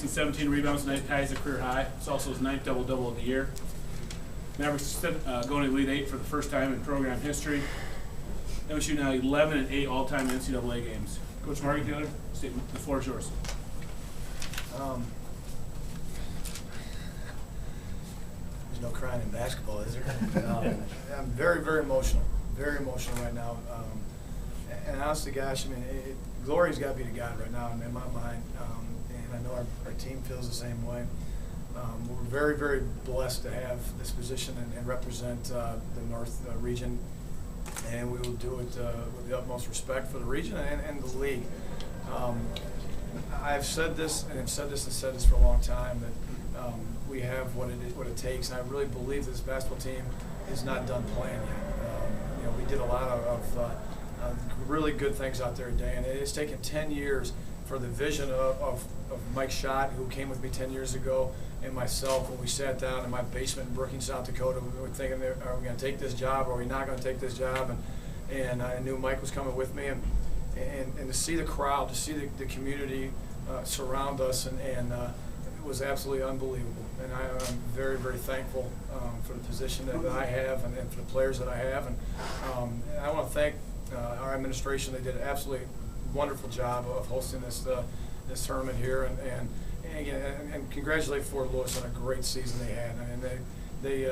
17 rebounds tonight, ties a career high. It's also his 9th double-double of the year. Mavericks going to Elite Eight for the first time in program history. MSU now 11-8 all-time NCAA games. Coach Margenthaler, the floor is yours. There's no crying in basketball, is there? I'm very, very emotional right now. And honestly, gosh, I mean, glory's got to be to God right now in my mind. And I know our team feels the same way. We're very, very blessed to have this position and represent the North region. And we will do it with the utmost respect for the region and the league. I've said this for a long time that we have what it takes, and I really believe this basketball team is not done playing yet. We did a lot of really good things out there today, and it's taken 10 years for the vision of Mike Schott, who came with me 10 years ago, and myself, when we sat down in my basement in Brookings, South Dakota. We were thinking, are we going to take this job, or are we not going to take this job? And I knew Mike was coming with me, and to see the crowd, to see the community surround us, and it was absolutely unbelievable. And I'm very, very thankful for the position that I have and for the players that I have. And I want to thank our administration. They did an absolutely wonderful job of hosting this tournament here, and congratulate Fort Lewis on a great season they had. I mean, they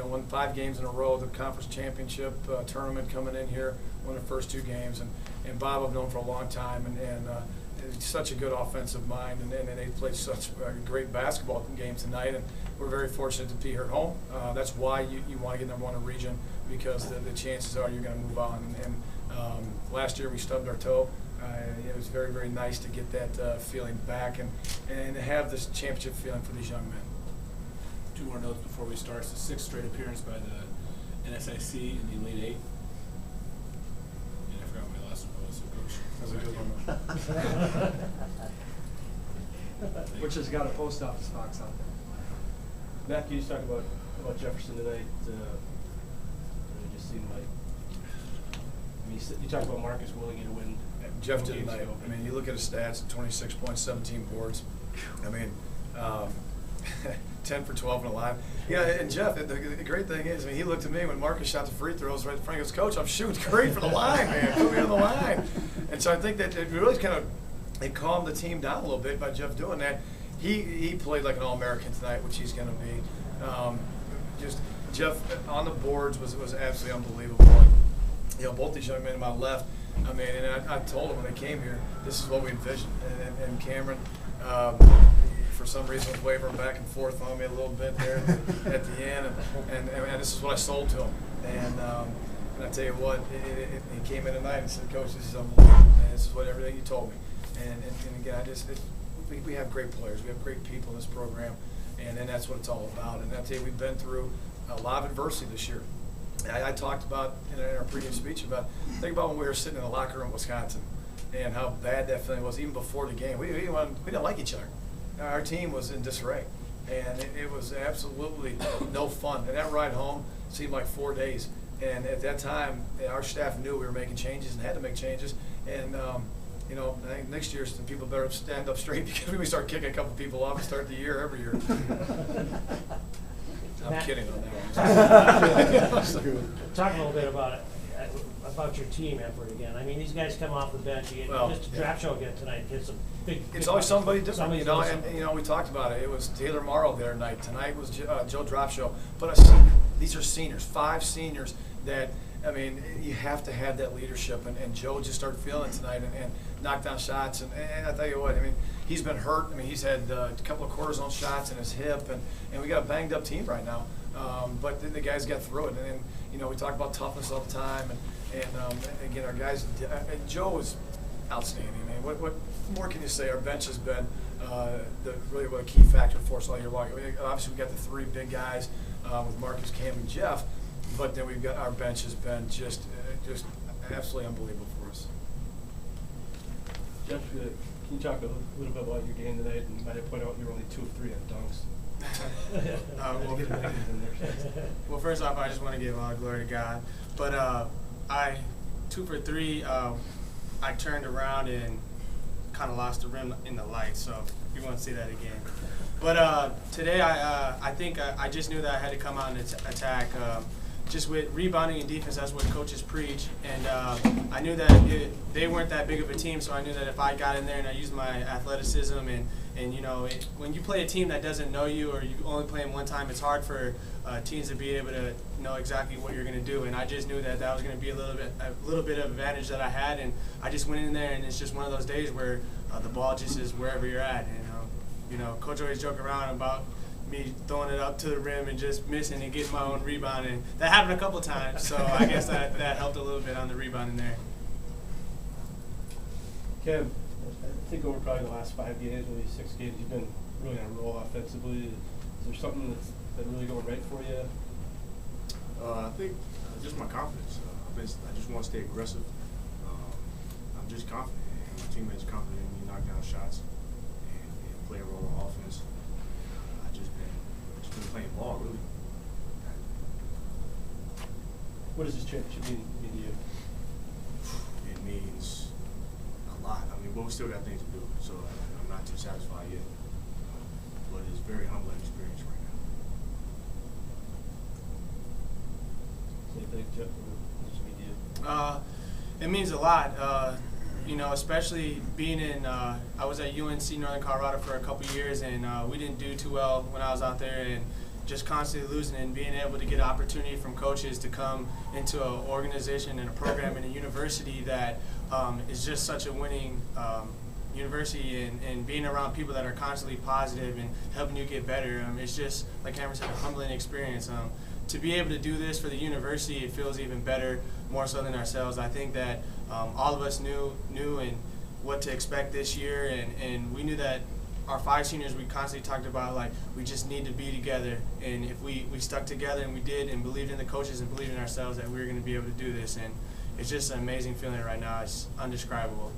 won 5 games in a row, the conference championship tournament coming in here, won the first 2 games, and Bob I've known for a long time, and such a good offensive mind, and they played such a great basketball game tonight, and we're very fortunate to be here at home. That's why you want to get #1 in region, because the chances are you're going to move on. And last year we stubbed our toe. It was very, very nice to get that feeling back and to have this championship feeling for these young men. 2 more notes before we start. It's the 6th straight appearance by the NSIC in the Elite Eight. And I forgot what my last one was, so Coach. That was a good one. Which has got a post office box out there. Matt, can you just talk about Jefferson tonight? It just seemed like, I mean, you talked about Marcus willing you to win. Jeff did tonight. I mean, you look at his stats: 26 points, 17 boards. I mean, 10 for 12 in a line. Yeah, and Jeff, the great thing is, I mean, he looked at me when Marcus shot the free throws right in front. He goes, "Coach, I'm shooting great for the line, man. Put me on the line." And so I think that it really kind of calmed the team down a little bit by Jeff doing that. He played like an All-American tonight, which he's going to be. Just Jeff on the boards was absolutely unbelievable. And, both these young men on my left. I mean, and I told them when they came here, this is what we envisioned. And Cameron, for some reason, was wavering back and forth on me a little bit there at the end, and this is what I sold to him. And I tell you what, he came in tonight and said, "Coach, this is unbelievable. And this is what everything you told me." And again, we have great players, we have great people in this program, and that's what it's all about. And I tell you, we've been through a lot of adversity this year. I talked about in our previous speech think about when we were sitting in the locker room in Wisconsin and how bad that feeling was even before the game. We didn't like each other. Our team was in disarray, and it was absolutely no fun. And that ride home seemed like 4 days. And at that time, our staff knew we were making changes and had to make changes. And I think next year some people better stand up straight, because we start kicking a couple people off and start the year every year. I'm kidding on that one. Talk a little bit about your team effort again. I mean, these guys come off the bench. You get just a draft show again tonight. Get some big. It's always somebody different, And we talked about it. It was Taylor Morrow the other night. Tonight was Joe Dropshow. But these are seniors, 5 seniors that. I mean, you have to have that leadership, and Joe just started feeling tonight and knocked down shots. And I tell you what, I mean, he's been hurt. I mean, he's had a couple of cortisone shots in his hip, and we got a banged up team right now. But the guys got through it, and we talk about toughness all the time, and again, our guys. Joe is outstanding. I mean, what more can you say? Our bench has been really a key factor for us all year long. Obviously, we got the 3 big guys with Marcus, Cam, and Jeff. But then we've got our bench has been just absolutely unbelievable for us. Jeff, can you talk a little bit about your game tonight? And you might have pointed out you were only 2 of 3 on dunks. Well, first off, I just want to give all glory to God. But 2 for 3, I turned around and kind of lost the rim in the light, so you won't see that again. But today, I think I just knew that I had to come out and attack. Just with rebounding and defense, that's what coaches preach. And I knew that they weren't that big of a team, so I knew that if I got in there and I used my athleticism and you know, when you play a team that doesn't know you or you only play them one time, it's hard for teams to be able to know exactly what you're going to do. And I just knew that was going to be a little bit of advantage that I had, and I just went in there, and it's just one of those days where the ball just is wherever you're at. And you know, Coach always joke around about me throwing it up to the rim and just missing and getting my own rebound, and that happened a couple times. So I guess that helped a little bit on the rebounding there. Kev, I think over probably the last 5 games, maybe 6 games, you've been really on a roll offensively. Is there something that's been really going right for you? I think just my confidence. I just want to stay aggressive. I'm just confident, and my teammates are confident in me, knock down shots and play a role in offense. I just been playing ball, really. What does this championship mean to you? It means a lot. I mean, but we still got things to do, so I'm not too satisfied yet. But it's a very humbling experience right now. Same thing, Jeff. What does it mean to you? It means a lot. You know, especially being in, I was at UNC Northern Colorado for a couple years, and we didn't do too well when I was out there, and just constantly losing and being able to get an opportunity from coaches to come into an organization and a program and a university that is just such a winning university, and being around people that are constantly positive and helping you get better. It's just, like Cameron said, a humbling experience. To be able to do this for the university, it feels even better, more so than ourselves. I think that all of us knew and what to expect this year, and we knew that our 5 seniors, we constantly talked about, like, we just need to be together, and if we stuck together and we did and believed in the coaches and believed in ourselves, that we were going to be able to do this, and it's just an amazing feeling right now. It's undescribable.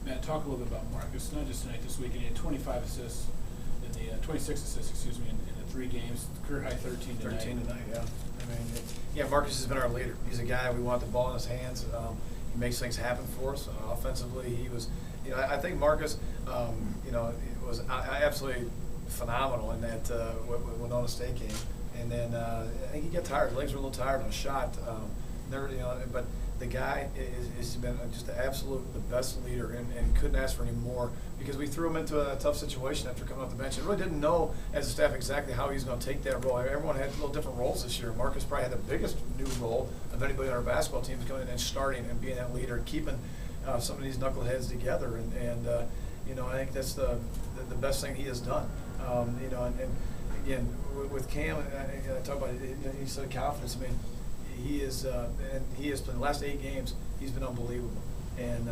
Matt, talk a little bit about Marcus, not just tonight, this weekend. He had 25 assists, 26 assists, excuse me, in the 3 games, career high 13 tonight. 13 tonight, yeah. I mean, yeah, Marcus has been our leader. He's a guy we want the ball in his hands. He makes things happen for us. Offensively, he was, you know, I think Marcus, you know, was absolutely phenomenal in that Winona State game. And then I think he got tired. His legs were a little tired on a shot. Never, you know, but the guy has been just the best leader, and couldn't ask for any more, because we threw him into a tough situation after coming off the bench and really didn't know as a staff exactly how he was going to take that role. Everyone had little different roles this year. Marcus probably had the biggest new role of anybody on our basketball team, coming in and starting and being that leader, keeping some of these knuckleheads together, and you know, I think that's the best thing he has done. You know, and again with Cam, I talk about it, he said confidence. I mean, he is, and he has been the last 8 games. He's been unbelievable, and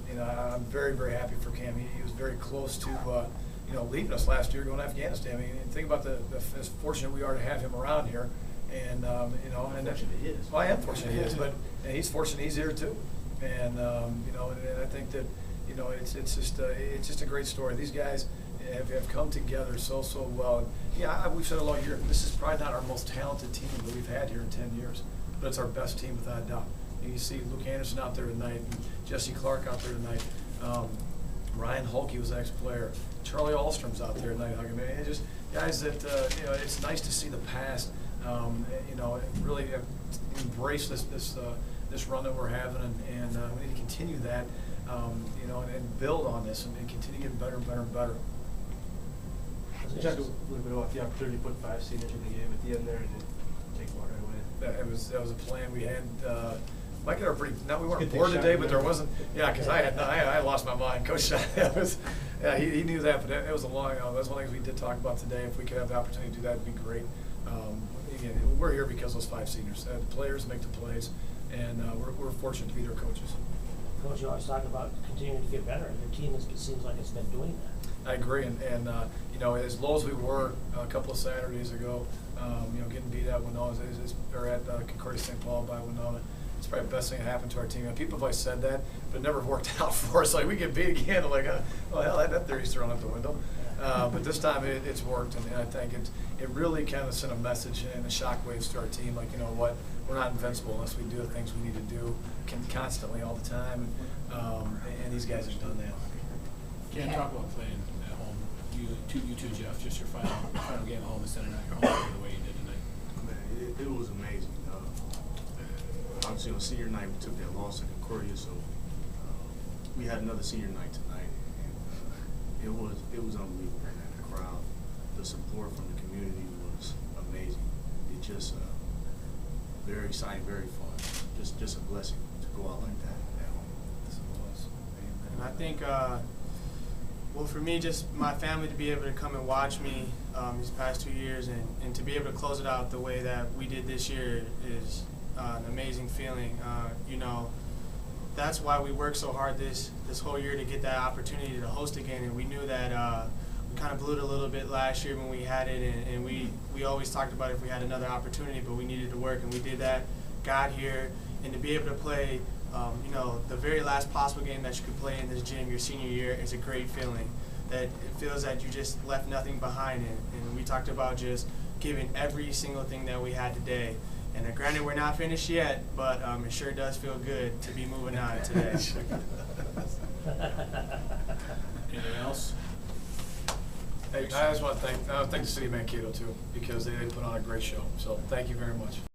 you know, I'm very, very happy for Cam. He was very close to you know, leaving us last year, going to Afghanistan. I mean, think about as fortunate we are to have him around here, and you know, and fortunate he is. Well, I am fortunate he is, but and he's fortunate he's here too, and you know, and I think that, you know, it's just a great story. These guys have come together so well. Yeah, we've said it all year. This is probably not our most talented team that we've had here in 10 years. But it's our best team without a doubt. You see Luke Anderson out there tonight, and Jesse Clark out there tonight. Ryan Hulke was an ex-player. Charlie Alstrom's out there tonight. I mean, it's just guys that you know, it's nice to see the past. You know, really embrace this run that we're having, and we need to continue that. You know, and build on this, and continue getting better and better and better. You talked a little bit about the opportunity to put 5 seniors in the game at the end there, and then take one right away. That was a plan we had. Mike and I were pretty. Now we weren't bored today, but there wasn't. Yeah, because I lost my mind. Coach, that was. Yeah, he knew that, but it was a long. That's one of the things we did talk about today. If we could have the opportunity to do that, it'd be great. Again, we're here because those 5 seniors. The players make the plays, and we're fortunate to be their coaches. Coach, you always talk about continuing to get better, and your team it seems like it's been doing that. I agree, and you know, as low as we were a couple of Saturdays ago, you know, getting beat at Winona, or at Concordia St. Paul by Winona, it's probably the best thing that happened to our team. And people have always said that, but it never worked out for us. Like, we get beat again, I'm like, oh hell, that theory's thrown out the window. But this time it's worked, and I think it really kind of sent a message and a shockwaves to our team, like, you know what, we're not invincible unless we do the things we need to do constantly all the time, and these guys have done that. Can't talk about playing at home. You too, Jeff. Just your final game at home instead of not your home the way you did tonight. Man, it was amazing. Obviously on senior night we took that loss to Concordia, so we had another senior night tonight, and it was unbelievable. Man. The crowd, the support from the community was amazing. It just very exciting, very fun. Just a blessing to go out like that at home. Yes, it was. And I think, well, for me, just my family to be able to come and watch me these past 2 years and to be able to close it out the way that we did this year is an amazing feeling. You know, that's why we worked so hard this whole year to get that opportunity to host again, and we knew that we kind of blew it a little bit last year when we had it, and we always talked about if we had another opportunity, but we needed to work, and we did that, got here, and to be able to play you know, the very last possible game that you could play in this gym your senior year is a great feeling. That it feels that you just left nothing behind, and we talked about just giving every single thing that we had today. And granted, we're not finished yet, but it sure does feel good to be moving on today. Anything else? Hey, I just want to thank the city of Mankato too, because they put on a great show. So thank you very much.